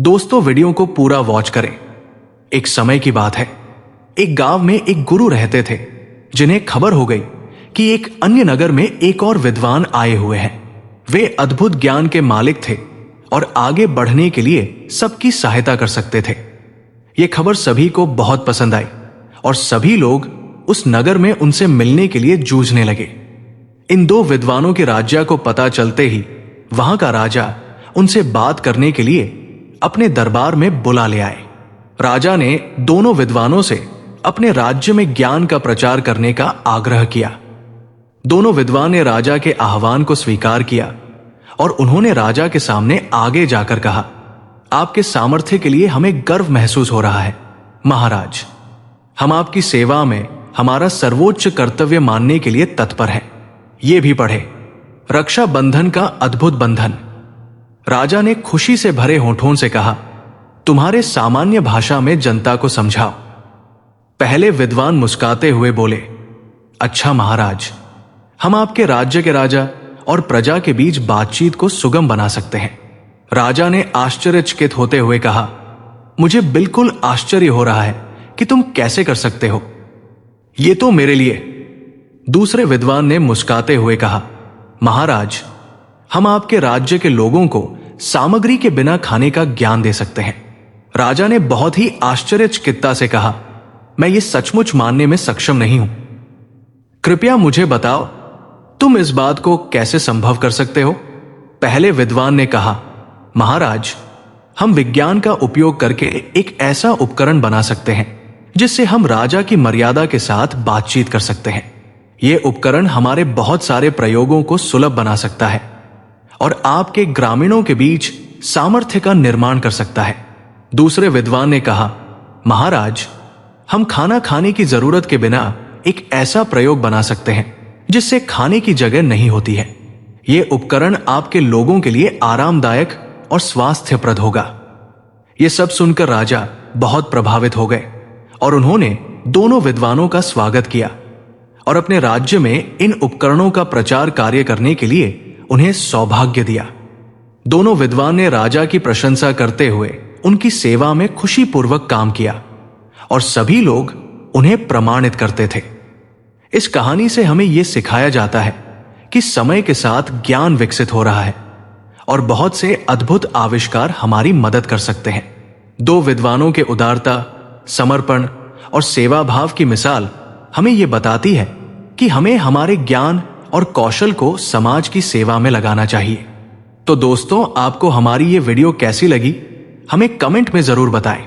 दोस्तों, वीडियो को पूरा वॉच करें। एक समय की बात है, एक गांव में एक गुरु रहते थे जिन्हें खबर हो गई कि एक अन्य नगर में एक और विद्वान आए हुए हैं। वे अद्भुत ज्ञान के मालिक थे और आगे बढ़ने के लिए सबकी सहायता कर सकते थे। यह खबर सभी को बहुत पसंद आई और सभी लोग उस नगर में उनसे मिलने के लिए जूझने लगे। इन दो विद्वानों के राज्य को पता चलते ही वहां का राजा उनसे बात करने के लिए अपने दरबार में बुला ले आए। राजा ने दोनों विद्वानों से अपने राज्य में ज्ञान का प्रचार करने का आग्रह किया। दोनों विद्वान ने राजा के आह्वान को स्वीकार किया और उन्होंने राजा के सामने आगे जाकर कहा, आपके सामर्थ्य के लिए हमें गर्व महसूस हो रहा है महाराज। हम आपकी सेवा में हमारा सर्वोच्च कर्तव्य मानने के लिए तत्पर हैं। ये भी पढ़े, रक्षा बंधन का अद्भुत बंधन। राजा ने खुशी से भरे होठों से कहा, तुम्हारे सामान्य भाषा में जनता को समझाओ। पहले विद्वान मुस्कुराते हुए बोले, अच्छा महाराज, हम आपके राज्य के राजा और प्रजा के बीच बातचीत को सुगम बना सकते हैं। राजा ने आश्चर्यचकित होते हुए कहा, मुझे बिल्कुल आश्चर्य हो रहा है कि तुम कैसे कर सकते हो। ये तो मेरे लिए। दूसरे विद्वान ने मुस्कुराते हुए कहा, महाराज, हम आपके राज्य के लोगों को सामग्री के बिना खाने का ज्ञान दे सकते हैं। राजा ने बहुत ही आश्चर्यचकितता से कहा, मैं ये सचमुच मानने में सक्षम नहीं हूं। कृपया मुझे बताओ, तुम इस बात को कैसे संभव कर सकते हो? पहले विद्वान ने कहा, महाराज, हम विज्ञान का उपयोग करके एक ऐसा उपकरण बना सकते हैं जिससे हम राजा की मर्यादा के साथ बातचीत कर सकते हैं। यह उपकरण हमारे बहुत सारे प्रयोगों को सुलभ बना सकता है और आपके ग्रामीणों के बीच सामर्थ्य का निर्माण कर सकता है। दूसरे विद्वान ने कहा, महाराज, हम खाना खाने की जरूरत के बिना एक ऐसा प्रयोग बना सकते हैं जिससे खाने की जगह नहीं होती है। यह उपकरण आपके लोगों के लिए आरामदायक और स्वास्थ्यप्रद होगा। यह सब सुनकर राजा बहुत प्रभावित हो गए और उन्होंने दोनों विद्वानों का स्वागत किया और अपने राज्य में इन उपकरणों का प्रचार कार्य करने के लिए उन्हें सौभाग्य दिया। दोनों विद्वान ने राजा की प्रशंसा करते हुए उनकी सेवा में खुशीपूर्वक काम किया और सभी लोग उन्हें प्रमाणित करते थे। इस कहानी से हमें यह सिखाया जाता है कि समय के साथ ज्ञान विकसित हो रहा है और बहुत से अद्भुत आविष्कार हमारी मदद कर सकते हैं। दो विद्वानों के उदारता, समर्पण और सेवा भाव की मिसाल हमें यह बताती है कि हमें हमारे ज्ञान और कौशल को समाज की सेवा में लगाना चाहिए। तो दोस्तों, आपको हमारी ये वीडियो कैसी लगी हमें कमेंट में जरूर बताएं।